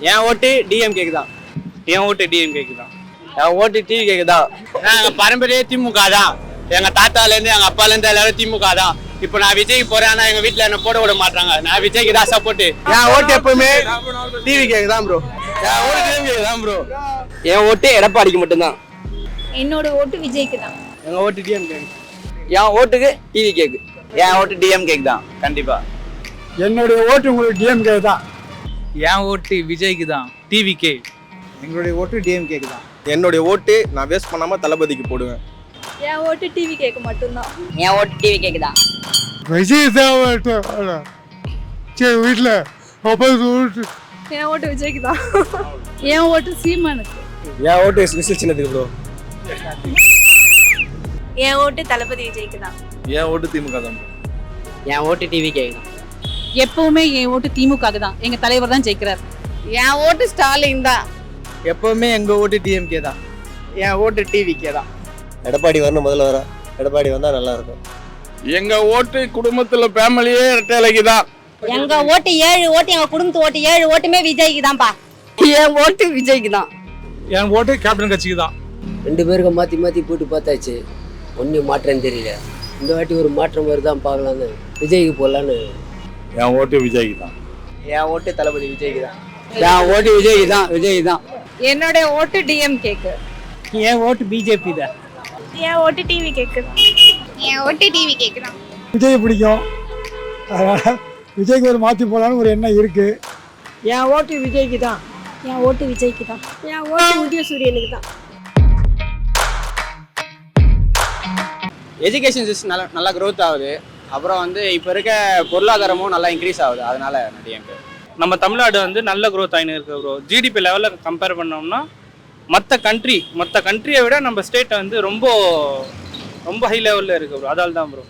என் ஓட்டு டிஎம்கேக்கு தான். என் ஓட்டு டிஎம்கேக்கு தான். என் ஓட்டு டிவிகேக்கு தான். நாங்கள் பாரம்பரிய திமுக தான். எங்கள் தாத்தாலேருந்து எங்கள் அப்பாலேருந்து எல்லாரும் திமுக தான். இப்போ நான் விஜய்க்கு போறேன், ஆனால் எங்கள் வீட்டில் என்ன போட விட மாட்டாங்க. நான் விஜய்க்கு தான் சப்போர்ட்டு. என் ஓட்டு எப்பவுமே டிவிகேக்கு தான் ப்ரோ. என் ஓட்டு டிஎம்கேக்கு தான் ப்ரோ. என் ஓட்டு எடப்பாடிக்கு மட்டும்தான். என்னோட ஓட்டு விஜய்க்கு தான். எங்க ஓட்டு டிஎம்கே. என் ஓட்டுக்கு டிவிகேக்கு. என் ஓட்டு டிஎம்கேக்கு தான் கண்டிப்பா. என்னுடைய ஓட்டு உங்களுக்கு டிஎம்கே தான். என் ஓட்டு விஜய்க்கு தான், டிவிகே. எங்களுடைய ஓட்டு டிஎம்கேக்கு தான். என்னுடைய ஓட்டு நான் வேஸ்ட் பண்ணாம தளபதிக்கு போடுவேன். என் ஓட்டு டிவி கேக்கு மட்டும்தான். என் ஓட்டு டிவி கேக்குதான். விஜய் தான் சரி வீட்டில் என் ஓட்டு விஜய்க்கு தான். என் ஓட்டு சீமானுக்கு. என் ஓட்டு விசில் சின்னதுக்கு ப்ரோ. என் ஓட்டு தளபதி விஜய்க்கு தான். என் ஓட்டு திமுக தான். என் ஓட்டு டிவி கேக்குதான். எப்பவுமே என் ஓட்டு திமுக தான். எங்க தலைவர் தான் ஜெயிக்கிறார். என் ஓட்டு ஸ்டாலின் தான். எப்பவுமே எங்க ஓட்டு டிஎம்கே தான். என் ஓட்டு டிவிகே தான். எடப்பாடி வரணும், முதல்ல வர எடப்பாடி வந்தா நல்லா இருக்கும். எங்க ஓட்டு குடும்பத்துல ஃபேமிலியே ரெட்டைலைக்கு தான். எங்க ஓட்டு 7 ஓட்டு, எங்க குடும்பத்து ஓட்டு 7 ஓட்டுமே விஜய்க்கு தான்ப்பா. என் ஓட்டு விஜய்க்கு தான். என் ஓட்டு கேப்டன் கட்சிக்கு தான். 2 பேருக்கும் மாற்றி மாற்றி போட்டு பார்த்தாச்சு, ஒன்றும் மாற்றம் தெரியல. இந்த வாட்டி ஒரு மாற்றம் வருதான் பார்க்கலான்னு விஜய்க்கு போடலான்னு. என் ஓட்டு விஜய்க்கு தான். என் ஓட்டு தளபதி விஜய்க்கு தான். என் ஓட்டு விஜய்க்கு தான். விஜய் தான். என்னோட ஓட்டு டிஎம்கேக்கு. என் ஓட்டு பிஜேபி தான். என் ஓட்டு டிவி கேக்கு. என் ஓட்டு டிவி கேக்கு தான். விஜய் பிடிக்கும், அதனால் விஜய்க்கு ஒரு மாற்றி போடலான்னு ஒரு எண்ணம் இருக்குது. என் ஓட்டு விஜய்க்கு தான். என் ஓட்டு விஜய்க்கு தான். என் ஓட்டு உதயசூரியனுக்கு தான். எஜுகேஷன் சிஸ்டம் நல்லா க்ரோத் ஆகுது. அப்புறம் இப்போ இருக்க பொருளாதாரமும் நல்லா இன்க்ரீஸ் ஆகுது. அதனால டிஎம்கே. நம்ம தமிழ்நாடு நல்ல க்ரோத் ஆகின்னு இருக்கு ப்ரோ. ஜிடிபி லெவலில் கம்பேர் பண்ணோம்னா மற்ற கண்ட்ரியை விட நம்ம ஸ்டேட் ரொம்ப ரொம்ப ஹை லெவலில் இருக்கு ப்ரோ. அதால் தான் ப்ரோ.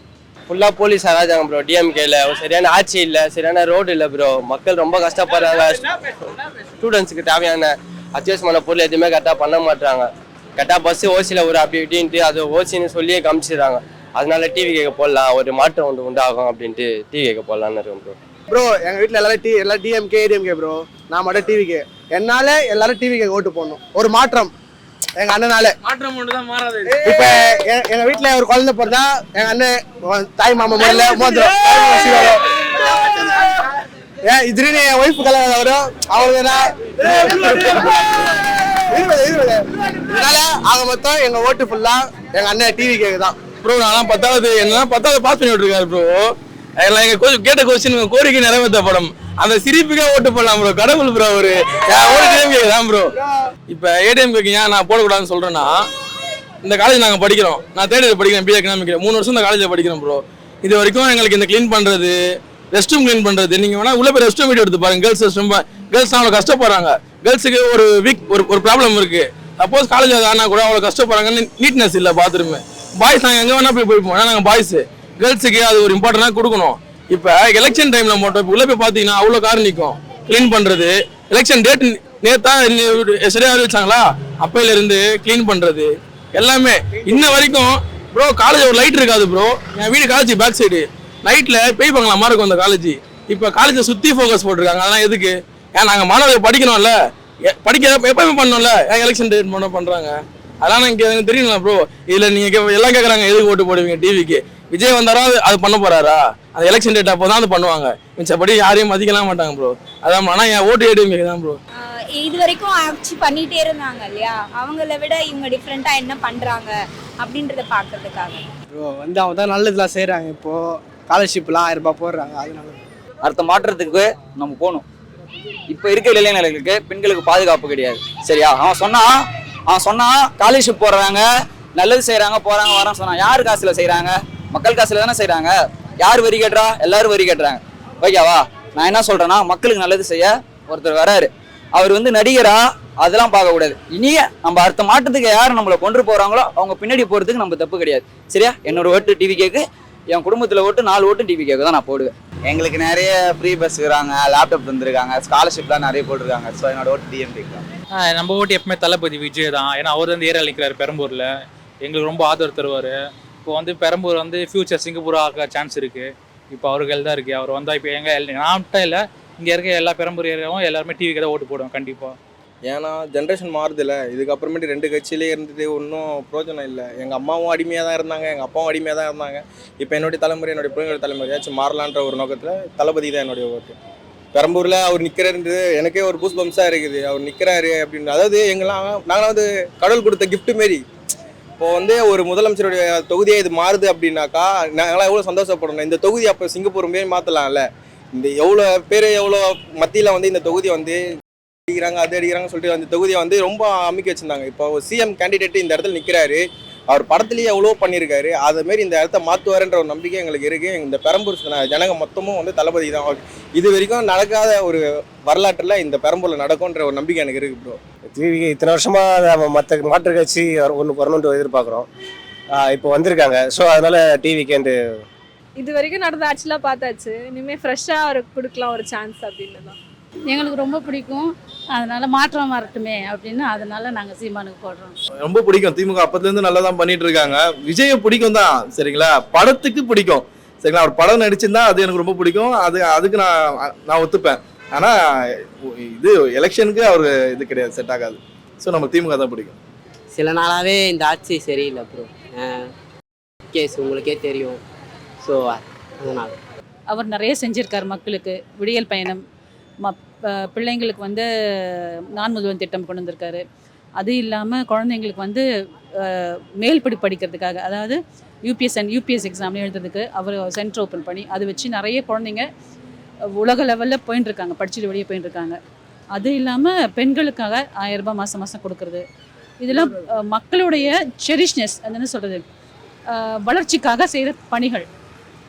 ஃபுல்லா போலீஸ் அராஜகம் ப்ரோ. டிஎம்கேல சரியான ஆட்சி இல்லை, சரியான ரோடு இல்லை ப்ரோ. மக்கள் ரொம்ப கஷ்டப்படுறாங்க. ஸ்டூடெண்ட்ஸுக்கு தேவையான அட்ஜஸ்ட்மெண்ட் பொருள் எதுவுமே கரெக்டாக பண்ண மாட்டாங்க. கரெக்டாக பஸ்ஸு ஓசியில் ஒரு அப்படி இப்படின்ட்டு அது ஓசின்னு சொல்லியே காமிச்சிடுறாங்க. அதனால டிவி கேட்க போடலாம், ஒரு மாற்றம் உண்டாகும் அப்படின்ட்டு டிவி கேட்க போடலான்னு இருக்கும் ப்ரோ. ப்ரோ எங்க வீட்டில் எல்லாரும் டிஎம்கே ஏடிஎம்கே ப்ரோ. நான் மட்டும் டிவிகே. என்னால எல்லாரும் டிவிகே ஓட்டு போடணும். ஒரு மாற்றம் எங்க அண்ணனால. மாற்றம் ஒன்று தான் மாறாது. இப்ப எங்க வீட்டுல ஒரு குழந்தை பிறந்தா எங்க அண்ணன் தாய் மாமா முறையில மோதிரம் ஏன் இதுன்னு என் ஒய்ஃபு கல்யாணம் வரும். அவங்களுக்கு அதனால ஆக மொத்தம் எங்க ஓட்டு ஃபுல்லா எங்க அண்ணன் டிவி கேக்குதான் ப்ரோ. நான் 10வது பாஸ் பண்ணி விட்டுருக்காரு ப்ரோ. எல்லாம் எங்க கேட்ட கொஸ்டின் கோரிக்கை நிறைவேற்றப்படும். அந்த சிரிப்புக்கே ஓட்டு போடலாம் ப்ரோ. கடவுள் ப்ரோ அவரு. ஓட்டு டிஎம்கே தான் ப்ரோ. இப்போ ஏடிஎம்கேக்கு ஏன் நான் போடக்கூடாதுன்னு சொல்றேன்னா, இந்த காலேஜ் நாங்கள் படிக்கிறோம். நான் 3rd இயர் படிக்கிறேன், பிஏ எக்கனாமிக். 3 வருஷம் இந்த காலேஜில் படிக்கிறோம் ப்ரோ. இது வரைக்கும் எங்களுக்கு இந்த க்ளீன் பண்ணுறது, ரெஸ்ட் ரூம் க்ளீன் பண்ணுறது, நீங்கள் வேணா உள்ள போய் ரெஸ்ட் ரூம் வீடியோ எடுத்து பாருங்க. கேர்ள்ஸ் ரெஸ்ட் ரூம், கேர்ள்ஸ் அவ்வளோ கஷ்டப்படுறாங்க. கேர்ள்ஸுக்கு ஒரு வீக் ஒரு ப்ராப்ளம் இருக்குது. சப்போஸ் காலேஜ் ஆனால் கூட அவ்வளோ கஷ்டப்படுறாங்கன்னு நீட்னஸ் இல்லை பாத்ரூமு. பாய்ஸ் நாங்கள் எங்கே வேணா போய்ப்போம். ஏன்னா நாங்கள் பாய்ஸு. கேர்ள்ஸுக்கு அது ஒரு இம்பார்ட்டண்டாக கொடுக்கணும். இப்போ எலெக்ஷன் டைமில் மட்டும் இப்போ உள்ள போய் பார்த்தீங்கன்னா அவ்வளோ கார் நிற்கும் க்ளீன் பண்ணுறது. எலெக்ஷன் டேட் நேத்தான் சரியாக அறிவிச்சாங்களா, அப்பையிலேருந்து க்ளீன் பண்ணுறது எல்லாமே இன்ன வரைக்கும் ப்ரோ. காலேஜ் ஒரு லைட் இருக்காது ப்ரோ. என் வீடு காலேஜ் பேக் சைடு. நைட்டில் பேய் பங்களாமா இருக்கும் அந்த காலேஜ். இப்போ காலேஜை சுற்றி ஃபோக்கஸ் போட்டிருக்காங்க. அதெல்லாம் எதுக்கு? ஏன் நாங்கள் மாணவர்கள் படிக்கணும்ல, எப்பவுமே பண்ணோம்ல. ஏன் எலெக்ஷன் டேட் மட்டும் பண்ணுறாங்க? அதெல்லாம் எனக்கு தெரியுங்களா ப்ரோ. இதில் நீங்கள் எல்லாம் கேட்குறாங்க எதுக்கு ஓட்டு போடுவீங்க டிவிக்கு. விஜய் வந்தாரா அது பண்ண போறாரா? அந்த எலெக்ஷன் டேட் அப்போ தான் அது பண்ணுவாங்க. மிச்சப்படி யாரையும் மதிக்கலாம் மாட்டாங்க ப்ரோ. அதான் ஆனால் என் ஓட்டு ஏடிஎம்கே தான் ப்ரோ. இது வரைக்கும் ஆட்சி பண்ணிட்டே இருந்தாங்க இல்லையா, அவங்கள விட இவங்க டிஃப்ரெண்டா என்ன பண்றாங்க அப்படின்றத பாக்குறதுக்காக ப்ரோ அவங்க தான் நல்லதுலாம் செய்கிறாங்க. இப்போ ஸ்காலர்ஷிப்லாம் 1000 ரூபாய் போடுறாங்க. அதனால அடுத்த மாற்றத்துக்கு நம்ம போகணும். இப்போ இருக்க இளைஞர்களுக்கு பெண்களுக்கு பாதுகாப்பு கிடையாது. சரியா? அவன் சொன்னா ஸ்காலர்ஷிப் போடுறாங்க, நல்லது செய்யறாங்க, போறாங்க வரான்னு சொன்னா யார் காசுல செய்யறாங்க? மக்கள் காசுல தானே செய்யறாங்க. யார் வரி கட்டுறா? எல்லாரும் வரி கட்டுறாங்க. ஓகேவா? நான் என்ன சொல்றேன்னா, மக்களுக்கு நல்லது செய்ய ஒருத்தர் வராரு. அவர் நடிகரா அதெல்லாம் பார்க்க கூடாது. இனிய நம்ம அடுத்த மாற்றத்துக்கு யார் நம்மளை கொண்டு போறாங்களோ அவங்க பின்னாடி போறதுக்கு நம்ம தப்பு கிடையாது. சரியா? என்னோட ஓட்டு டிவி கேக்கு. என் குடும்பத்துல ஓட்டு 4 ஓட்டு டிவி கேக்கு தான் நான் போடுவேன். எங்களுக்கு நிறைய ஃப்ரீ பஸ் இருக்கிறாங்க, லேப்டாப் தந்துருக்காங்க, ஸ்காலர்ஷிப்லாம் நிறைய போட்டிருக்காங்க. ஸோ என்னோட ஓட்டு டிஎம்கே தான். நம்ம ஓட்டு எப்பவுமே தளபதி விஜய் தான். ஏன்னா அவர் ஏரியா நிற்கிறாரு பெரம்பூரில். எங்களுக்கு ரொம்ப ஆதரவு தருவார். இப்போ பெரம்பூர் ஃபியூச்சர் சிங்கப்பூர் ஆக சான்ஸ் இருக்குது. இப்போ அவர்கள் தான் இருக்குது. அவர் வந்தால் இப்போ நான் மட்டும் இல்லை, இங்கே இருக்க எல்லா பெரம்பூர் ஏரியாவும் எல்லாருமே டிவிக்கு தான் ஓட்டு போடுவோம் கண்டிப்பாக. ஏன்னா ஜென்ரேஷன் மாறுதில்ல, இதுக்கப்புறமேட்டு 2 கட்சியிலே இருந்துட்டு ஒன்றும் பிரோஜனம் இல்லை. எங்கள் அம்மாவும் அடிமையாக தான் இருந்தாங்க, எங்கள் அப்பாவும் அடிமையாக தான் இருந்தாங்க. இப்போ என்னுடைய தலைமுறை, என்னுடைய பிள்ளைங்களோட தலைமுறையாச்சும் மாறலான்ற ஒரு நோக்கத்தில் தளபதி தான் என்னுடைய ஓட்டு. பெரம்பூரில் அவர் நிற்கிறாருன்றது எனக்கே ஒரு பூஸ் பம்ஸாக இருக்குது. அவர் நிற்கிறாரு அப்படின்னு, அதாவது நாங்களாம் வந்து கடவுள் கொடுத்த கிஃப்ட் மாரி. இப்போ வந்து ஒரு முதலமைச்சருடைய தொகுதியை இது மாறுது அப்படின்னாக்கா நாங்களாம் எவ்வளோ சந்தோஷப்படணும். இந்த தொகுதி அப்போ சிங்கப்பூர் மாரி மாற்றலாம்ல. இந்த எவ்வளோ பேர் எவ்வளோ மத்தியில் வந்து இந்த தொகுதியை வந்து அடிக்கிறாங்க, அது அடிக்கிறாங்கன்னு சொல்லிட்டு அந்த தொகுதியை வந்து ரொம்ப அமைக்க வச்சுருந்தாங்க. இப்போ சிஎம் கேண்டிடேட் இந்த இடத்துல நிற்கிறாரு, அவர் படத்துலேயே எவ்வளோ பண்ணியிருக்காரு. அதுமாரி இந்த இடத்த மாற்றுவாருன்ற ஒரு நம்பிக்கை எங்களுக்கு இருக்குது. இந்த பெரம்பூர் ஜனங்க மொத்தமும் வந்து தளபதி தான். இது வரைக்கும் நடக்காத ஒரு வரலாற்றில் இந்த பெரம்பூரில் நடக்கும்ன்ற ஒரு நம்பிக்கை எனக்கு இருக்குது ப்ரோ. டிவிக்கு இத்தனை வருஷமாக நம்ம மற்ற மாற்று கட்சி ஒன்று வரணுன்ட்டு எதிர்பார்க்குறோம். இப்போ வந்திருக்காங்க. ஸோ அதனால் டிவிக்கு இது வரைக்கும் நடந்த ஆட்சிலாம் பார்த்தாச்சு, இனிமேல் ஃப்ரெஷ்ஷாக அவருக்கு கொடுக்கலாம் ஒரு சான்ஸ் அப்படின்னு தான். எங்களுக்கு ரொம்ப பிடிக்கும், அதனால மாற்றம் வரட்டுமே அப்படின்னு அதனால நாங்கள் சீமானுக்கு போடுறோம். ரொம்ப பிடிக்கும். திமுக அப்பத்துலேருந்து நல்லா தான் பண்ணிட்டு இருக்காங்க. விஜயை பிடிக்கும் தான், சரிங்களா. படத்துக்கு பிடிக்கும், சரிங்களா. அவர் படம் நடிச்சிருந்தா அது எனக்கு ரொம்ப பிடிக்கும். அதுக்கு நான் ஒத்துப்பேன். ஆனால் இது எலெக்ஷனுக்கு அவர் இது கிடையாது, செட் ஆகாது. ஸோ நம்ம திமுக தான் பிடிக்கும். சில நாளாகவே இந்த ஆட்சி சரியில்லை ப்ரோ. கேஸ் உங்களுக்கே தெரியும். ஸோ அதனால் அவர் நிறைய செஞ்சிருக்கார் மக்களுக்கு. விடியல் பயணம், பிள்ளைங்களுக்கு வந்து நான் முதல்வன் திட்டம் கொண்டு வந்திருக்காரு. அது இல்லாமல் குழந்தைங்களுக்கு வந்து மேல் படிக்கிறதுக்காக, அதாவது யூபிஎஸ் எக்ஸாம் எழுதுறதுக்கு அவர் சென்டர் ஓப்பன் பண்ணி அதை வச்சு நிறைய குழந்தைங்க உலக லெவலில் போயின்ட்டுருக்காங்க, படிச்சுட்டு வெளியே போயின்ட்டுருக்காங்க. அது இல்லாமல் பெண்களுக்காக 1000 ரூபாய் மாதம் மாதம் கொடுக்குறது. இதெல்லாம் மக்களுடைய செரிஷ்னஸ், அது என்ன சொல்கிறது, வளர்ச்சிக்காக செய்கிற பணிகள்.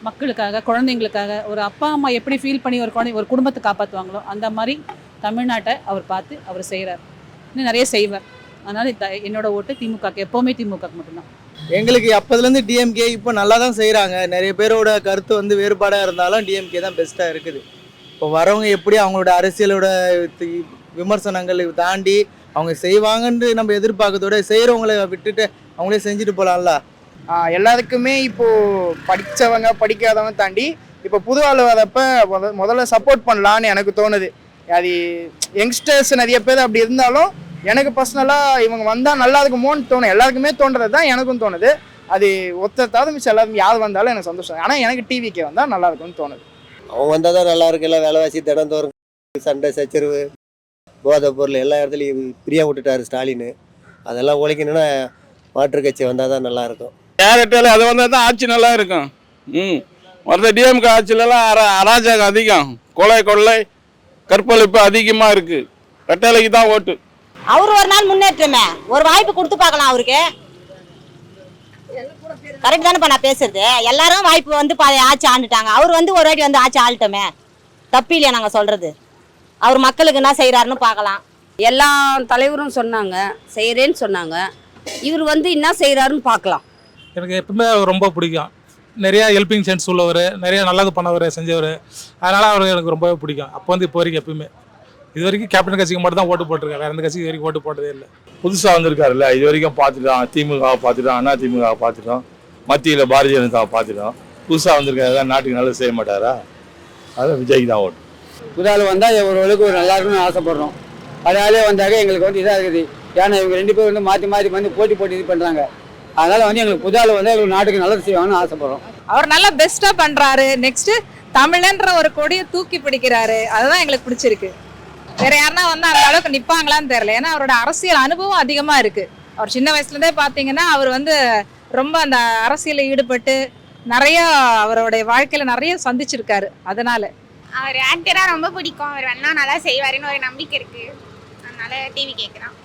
மக்களுக்காக, குழந்தைங்களுக்காக. ஒரு அப்பா அம்மா எப்படி ஃபீல் பண்ணி ஒரு குடும்பத்தை காப்பாற்றுவாங்களோ அந்த மாதிரி தமிழ்நாட்டை அவர் பார்த்து அவர் செய்கிறார். இன்னும் நிறைய செய்வார். அதனால் என்னோட ஓட்டு திமுகக்கு, எப்போவுமே திமுகக்கு மட்டும்தான். எங்களுக்கு அப்போதுலேருந்து டிஎம்கே இப்போ நல்லா தான் செய்கிறாங்க. நிறைய பேரோட கருத்து வந்து வேறுபாடாக இருந்தாலும் டிஎம்கே தான் பெஸ்ட்டாக இருக்குது. இப்போ வரவங்க எப்படி அவங்களோட அரசியலோட விமர்சனங்களை தாண்டி அவங்க செய்வாங்கன்னு நம்ம எதிர்பார்க்கறதோட செய்கிறவங்களை விட்டுட்டு அவங்களே செஞ்சுட்டு போகலாம்ல. எல்லாத்துக்குமே இப்போது படித்தவங்க படிக்காதவங்க தாண்டி இப்போ புது ஆள் வரப்போ முதல்ல சப்போர்ட் பண்ணலான்னு எனக்கு தோணுது. அது யங்ஸ்டர்ஸ் நிறைய பேர் அப்படி இருந்தாலும் எனக்கு பர்சனலாக இவங்க வந்தால் நல்லா இருக்குமோன்னு தோணும். எல்லாருக்குமே தோன்றது தான் எனக்கும் தோணுது. அது ஒருத்தாவது மிச்சம் எல்லாருக்கும் யார் வந்தாலும் எனக்கு சந்தோஷம். ஆனால் எனக்கு டிவிக்கே வந்தால் நல்லா இருக்கும்னு தோணுது. அவங்க வந்தால் தான் நல்லா இருக்கு. எல்லாம் விலைவாசி தினந்தோறும் சண்டை சச்சரவு, போதைப் பொருள் எல்லா இடத்துலையும் ஃப்ரீயாக விட்டுட்டாரு ஸ்டாலின். அதெல்லாம் ஒழிக்கணும்னா மாற்று கட்சி வந்தால் தான் நல்லாயிருக்கும். கேரட்டால அது வந்தால் தான் ஆட்சி நல்லா இருக்கும். மற்ற டிஎம்கே ஆட்சியிலலாம் அராஜகம் அதிகம், கொள்ளை கற்பழிப்பு அதிகமாக இருக்குது. ரெட்டலைக்கு தான் ஓட்டு. அவர் ஒரு நாள் முன்னேற்றமே, ஒரு வாய்ப்பு கொடுத்து பார்க்கலாம் அவருக்கு. கரெக்ட் தானே நான் பேசுறது? எல்லாரும் வாய்ப்பு வந்து ஆட்சி ஆண்டுட்டாங்க. அவர் வந்து ஒரு வாட்டி வந்து ஆட்சி ஆள்ட்டோமே, தப்பு இல்லையா நாங்கள் சொல்றது? அவர் மக்களுக்கு என்ன செய்கிறாருன்னு பார்க்கலாம். எல்லா தலைவரும் சொன்னாங்க, செய்கிறேன்னு சொன்னாங்க. இவர் வந்து என்ன செய்கிறாருன்னு பார்க்கலாம். எனக்கு எப்பவுமே ரொம்ப பிடிக்கும். நிறையா ஹெல்பிங் சென்ஸ் உள்ளவர், நிறைய நல்லது பண்ணவர், செஞ்சவர். அதனால் அவர் எனக்கு ரொம்பவே பிடிக்கும். அப்போ வந்து இப்போ வரைக்கும் எப்பவுமே இது வரைக்கும் கேப்டன் கட்சிக்கு மட்டும் தான் ஓட்டு போட்டிருக்கேன். வேறு எந்த கட்சிக்கு வரைக்கும் ஓட்டு போட்டதே இல்லை. புதுசாக வந்திருக்காருல்ல, இது வரைக்கும் பார்த்துட்டோம். திமுக பார்த்துட்டோம், அண்ணா திமுக பார்த்துட்டோம், மத்தியில் பாரதிய ஜனதாவை பார்த்துட்டோம். புதுசாக வந்திருக்காரு, நாட்டுக்கு நல்லது செய்ய மாட்டாரா? அதான் விஜய்க்கு தான் ஓட்டு. புதால் வந்தால் ஓரளவுக்கு ஒரு நல்லா இருக்குன்னு ஆசைப்படுறோம். அதனாலே வந்தாக்க எங்களுக்கு வந்து இதாக இருக்குது. ஏன்னா இவங்க 2 பேர் வந்து மாற்றி வந்து போட்டி இது பண்ணுறாங்க. அதனால் வந்து எங்களுக்கு புதால் வந்து எங்களுக்கு நாட்டுக்கு நல்லது செய்வாங்கன்னு ஆசைப்படுறோம். அவர் நல்லா பெஸ்ட்டாக பண்ணுறாரு. நெக்ஸ்ட்டு தமிழன்ற ஒரு கொடியை தூக்கி பிடிக்கிறாரு. அதுதான் எங்களுக்கு பிடிச்சிருக்கு. வேற யாருன்னா வந்து அந்த அளவுக்கு நிற்பாங்களான்னு தெரியல. ஏன்னா அவரோட அரசியல் அனுபவம் அதிகமாக இருக்குது. அவர் சின்ன வயசுலேருந்தே பார்த்தீங்கன்னா அவர் வந்து ரொம்ப அந்த அரசியலில் ஈடுபட்டு நிறைய அவருடைய வாழ்க்கையில் நிறைய சந்திச்சிருக்காரு. அதனால அவர் ஆக்டராக ரொம்ப பிடிக்கும். அவர் வேணா நல்லா செய்வாருன்னு ஒரு நம்பிக்கை இருக்குது. அதனால டிவி கேட்குறான்.